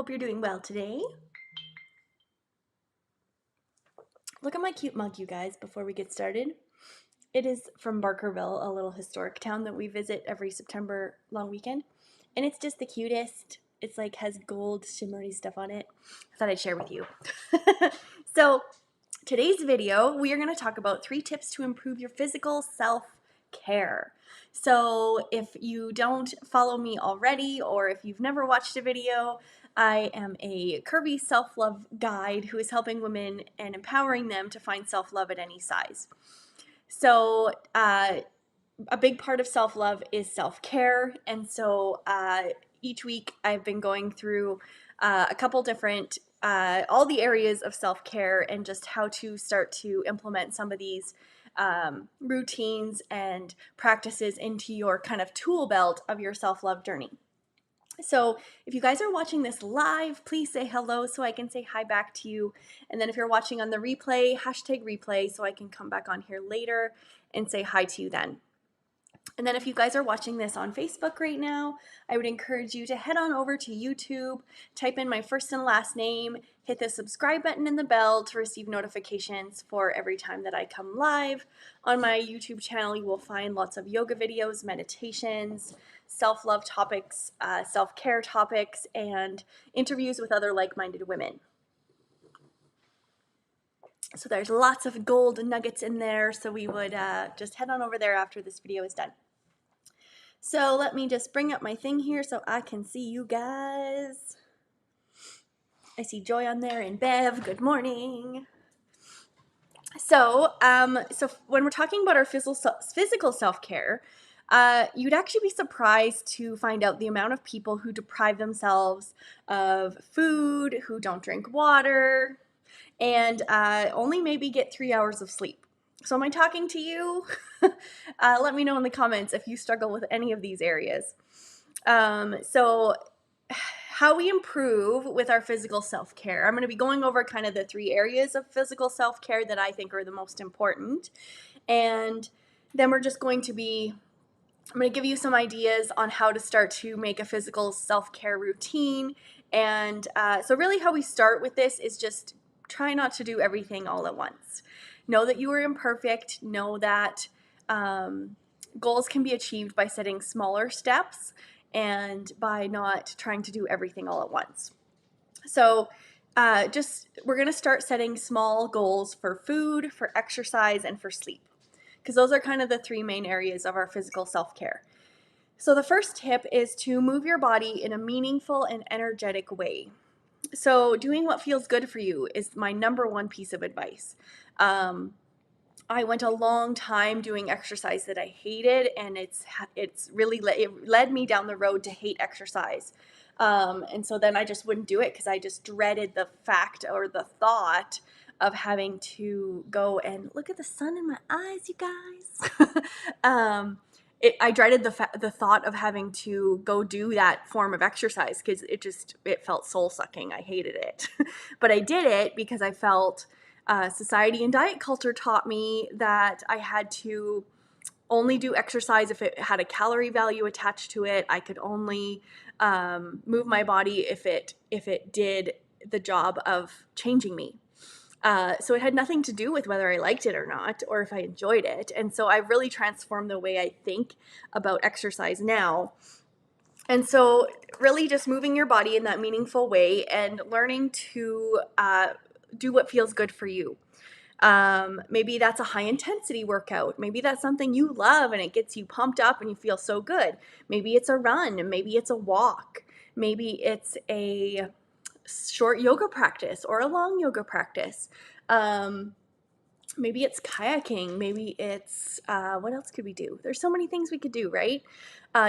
Hope you're doing well today. Look at my cute mug, you guys, before we get started. It is from Barkerville, a little historic town that we visit every September long weekend. And it's just the cutest. It's like has gold shimmery stuff on it. I thought I'd share with you. So today's video, we are going to talk about 3 tips to improve your physical self-care. So if you don't follow me already, or if you've never watched a video, I am a curvy self-love guide who is helping women and empowering them to find self-love at any size. So a big part of self-love is self-care, and so each week I've been going through a couple different all the areas of self-care and just how to start to implement some of these routines and practices into your kind of tool belt of your self-love journey. So if you guys are watching this live, please say hello so I can say hi back to you. And then if you're watching on the replay, hashtag replay so I can come back on here later and say hi to you then. And then if you guys are watching this on Facebook right now, I would encourage you to head on over to YouTube, type in my first and last name, hit the subscribe button and the bell to receive notifications for every time that I come live. On my YouTube channel, you will find lots of yoga videos, meditations, self-love topics, self-care topics, and interviews with other like-minded women. So there's lots of gold nuggets in there, so we would just head on over there after this video is done. So let me just bring up my thing here so I can see you guys. I see Joy on there and Bev. Good morning. So when we're talking about our physical self-care, you'd actually be surprised to find out the amount of people who deprive themselves of food, who don't drink water, and only maybe get 3 hours of sleep. So am I talking to you? Let me know in the comments if you struggle with any of these areas. So how we improve with our physical self-care. I'm going to be going over kind of the 3 areas of physical self-care that I think are the most important. And then we're just going to be, I'm going to give you some ideas on how to start to make a physical self-care routine. And so really how we start with this is just try not to do everything all at once. Know that you are imperfect. Know that goals can be achieved by setting smaller steps and by not trying to do everything all at once. So we're going to start setting small goals for food, for exercise, and for sleep, because those are kind of the 3 main areas of our physical self-care. So the first tip is to move your body in a meaningful and energetic way. So doing what feels good for you is my number 1 piece of advice. I went a long time doing exercise that I hated, and it led me down the road to hate exercise. And so then I just wouldn't do it because I just dreaded the fact or the thought of having to go and look at the sun in my eyes, you guys. I dreaded the thought of having to go do that form of exercise because it felt soul sucking. I hated it, but I did it because I felt society and diet culture taught me that I had to only do exercise if it had a calorie value attached to it. I could only move my body if it did the job of changing me. So it had nothing to do with whether I liked it or not, or if I enjoyed it. And so I've really transformed the way I think about exercise now. And so really just moving your body in that meaningful way and learning to do what feels good for you. Maybe that's a high intensity workout. Maybe that's something you love and it gets you pumped up and you feel so good. Maybe it's a run. Maybe it's a walk. Maybe it's a short yoga practice or a long yoga practice. Maybe it's kayaking. Maybe it's, what else could we do? There's so many things we could do, right?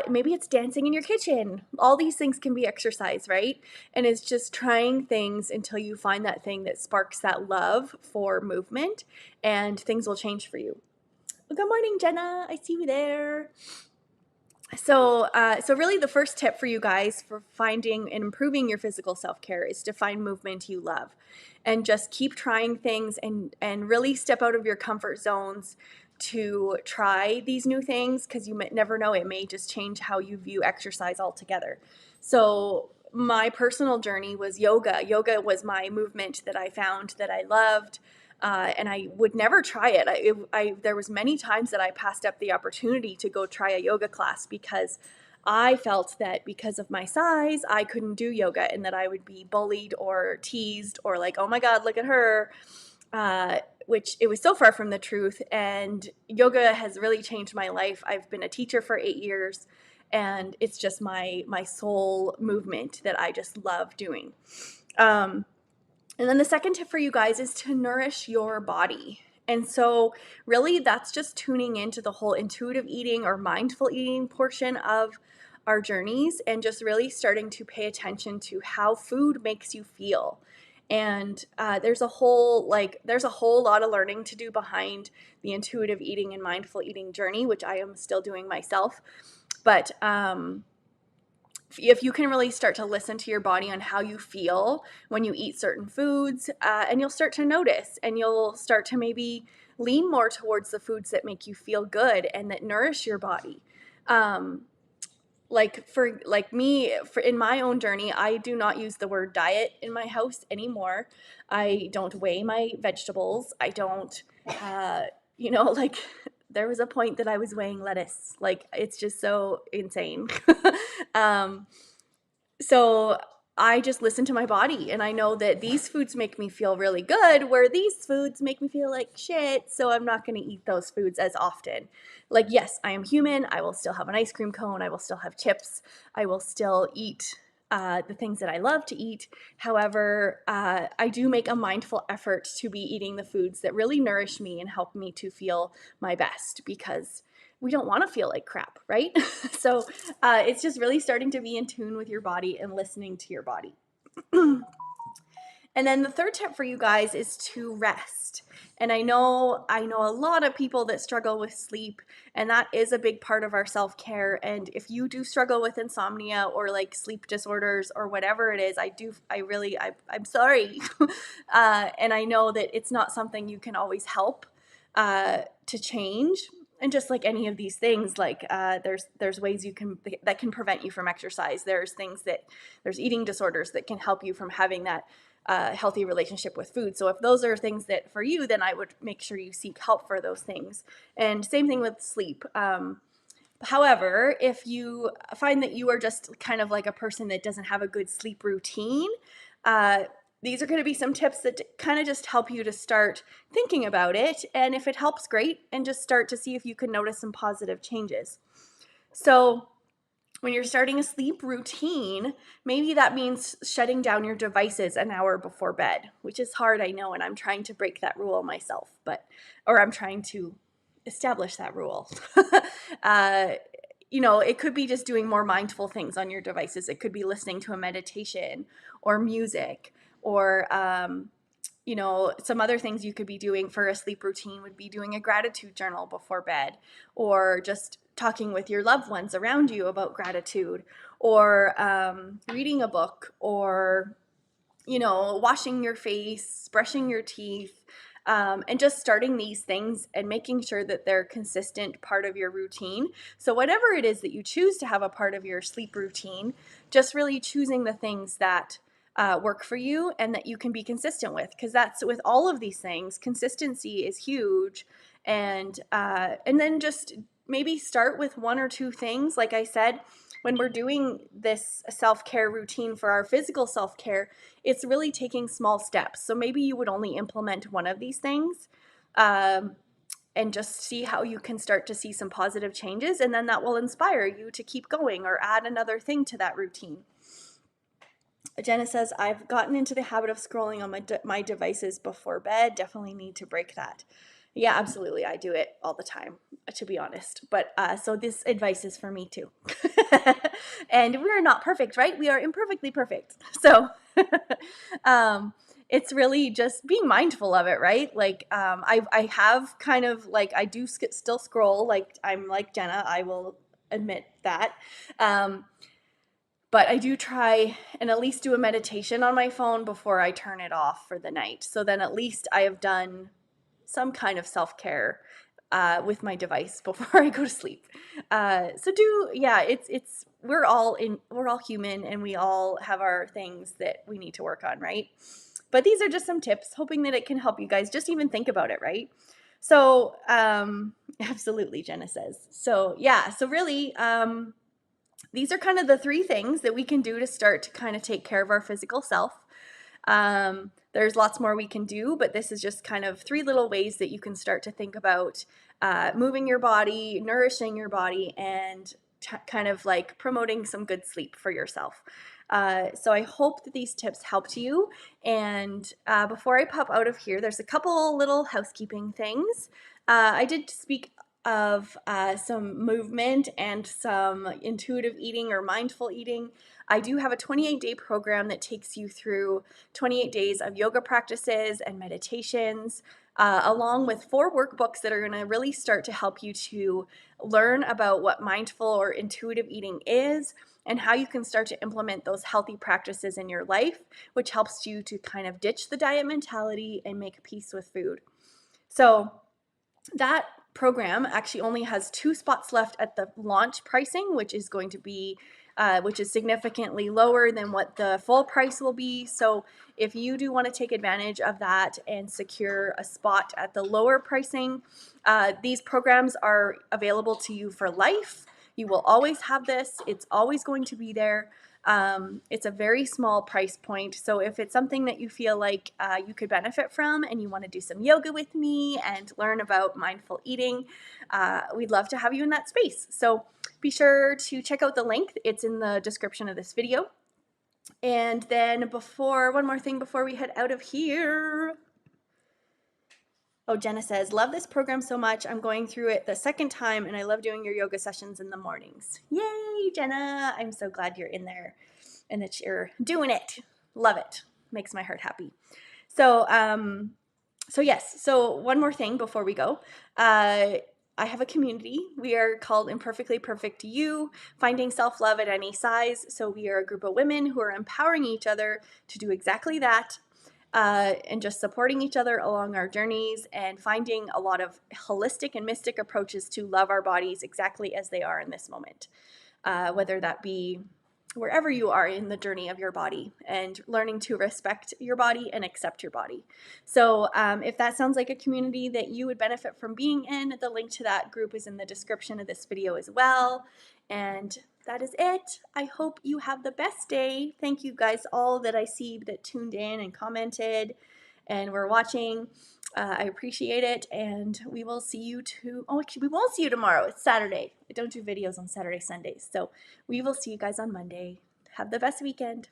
Maybe it's dancing in your kitchen. All these things can be exercise, right? And it's just trying things until you find that thing that sparks that love for movement, and things will change for you. Well, good morning, Jenna. I see you there. So really the first tip for you guys for finding and improving your physical self-care is to find movement you love and just keep trying things and really step out of your comfort zones to try these new things, because you never know, it may just change how you view exercise altogether. So my personal journey was yoga. Yoga was my movement that I found that I loved. And I would never try it. There was many times that I passed up the opportunity to go try a yoga class because I felt that because of my size, I couldn't do yoga and that I would be bullied or teased or like, oh my God, look at her. Which it was so far from the truth. And yoga has really changed my life. I've been a teacher for 8 years, and it's just my soul movement that I just love doing. And then the second tip for you guys is to nourish your body. And so, really, that's just tuning into the whole intuitive eating or mindful eating portion of our journeys and just really starting to pay attention to how food makes you feel. And there's a whole lot of learning to do behind the intuitive eating and mindful eating journey, which I am still doing myself. But if you can really start to listen to your body on how you feel when you eat certain foods, and you'll start to notice, and you'll start to maybe lean more towards the foods that make you feel good and that nourish your body. Like me, in my own journey, I do not use the word diet in my house anymore. I don't weigh my vegetables. I don't, like there was a point that I was weighing lettuce. Like it's just so insane. um, so I just listen to my body and I know that these foods make me feel really good, where these foods make me feel like shit. So I'm not going to eat those foods as often. Like, yes, I am human. I will still have an ice cream cone. I will still have chips. I will still eat the things that I love to eat. However, I do make a mindful effort to be eating the foods that really nourish me and help me to feel my best, because we don't want to feel like crap, right? So it's just really starting to be in tune with your body and listening to your body. And then the third tip for you guys is to rest. And I know a lot of people that struggle with sleep, and that is a big part of our self-care. And if you do struggle with insomnia or like sleep disorders or whatever it is, I'm sorry. And I know that it's not something you can always help to change. And just like any of these things, like there's ways that can prevent you from exercise. There's eating disorders that can help you from having that healthy relationship with food. So if those are things that for you, then I would make sure you seek help for those things. And same thing with sleep. However, if you find that you are just kind of like a person that doesn't have a good sleep routine, these are going to be some tips that kind of just help you to start thinking about it. And if it helps, great. And just start to see if you can notice some positive changes. So when you're starting a sleep routine, maybe that means shutting down your devices an hour before bed, which is hard, I know, and I'm trying to break that rule myself, or I'm trying to establish that rule. It could be just doing more mindful things on your devices. It could be listening to a meditation or music, or some other things you could be doing for a sleep routine would be doing a gratitude journal before bed, or just talking with your loved ones around you about gratitude, or reading a book, or washing your face, brushing your teeth, and just starting these things and making sure that they're consistent part of your routine. So whatever it is that you choose to have a part of your sleep routine, just really choosing the things that work for you and that you can be consistent with, because that's with all of these things, consistency is huge. And then just maybe start with one or two things. Like I said, when we're doing this self-care routine for our physical self-care, it's really taking small steps. So maybe you would only implement one of these things, and just see how you can start to see some positive changes. And then that will inspire you to keep going or add another thing to that routine. Jenna says, I've gotten into the habit of scrolling on my devices before bed. Definitely need to break that. Yeah, absolutely. I do it all the time, to be honest. But so this advice is for me too. And we're not perfect, right? We are imperfectly perfect. So it's really just being mindful of it, right? Like I have kind of like, I do still scroll. Like I'm like Jenna, I will admit that. But I do try and at least do a meditation on my phone before I turn it off for the night. So then at least I have done some kind of self-care with my device before I go to sleep. We're all human, and we all have our things that we need to work on, right? But these are just some tips, hoping that it can help you guys just even think about it, right? So, absolutely, Jenna says. So, yeah, so really, these are kind of the three things that we can do to start to kind of take care of our physical self. There's lots more we can do, but this is just kind of three little ways that you can start to think about moving your body, nourishing your body, and kind of like promoting some good sleep for yourself. So I hope that these tips helped you. And before I pop out of here, there's a couple little housekeeping things. I did speak of some movement and some intuitive eating or mindful eating. I do have a 28-day program that takes you through 28 days of yoga practices and meditations, along with 4 workbooks that are going to really start to help you to learn about what mindful or intuitive eating is and how you can start to implement those healthy practices in your life, which helps you to kind of ditch the diet mentality and make peace with food. So that program actually only has 2 spots left at the launch pricing, which is going to be which is significantly lower than what the full price will be. So if you do want to take advantage of that and secure a spot at the lower pricing, these programs are available to you for life. You will always have this. It's always going to be there. It's a very small price point. So if it's something that you feel like you could benefit from and you want to do some yoga with me and learn about mindful eating, we'd love to have you in that space. So be sure to check out the link. It's in the description of this video. And then one more thing before we head out of here. Oh, Jenna says, love this program so much. I'm going through it the second time, and I love doing your yoga sessions in the mornings. Yay, Jenna. I'm so glad you're in there and that you're doing it. Love it. Makes my heart happy. So, yes. So one more thing before we go. I have a community. We are called Imperfectly Perfect You, finding self-love at any size. So we are a group of women who are empowering each other to do exactly that. And just supporting each other along our journeys and finding a lot of holistic and mystic approaches to love our bodies exactly as they are in this moment, whether that be wherever you are in the journey of your body and learning to respect your body and accept your body. So if that sounds like a community that you would benefit from being in, the link to that group is in the description of this video as well. And that is it. I hope you have the best day. Thank you guys all that I see that tuned in and commented and were watching. I appreciate it, and we will see you actually, we won't see you tomorrow. It's Saturday. I don't do videos on Saturday, Sundays. So we will see you guys on Monday. Have the best weekend.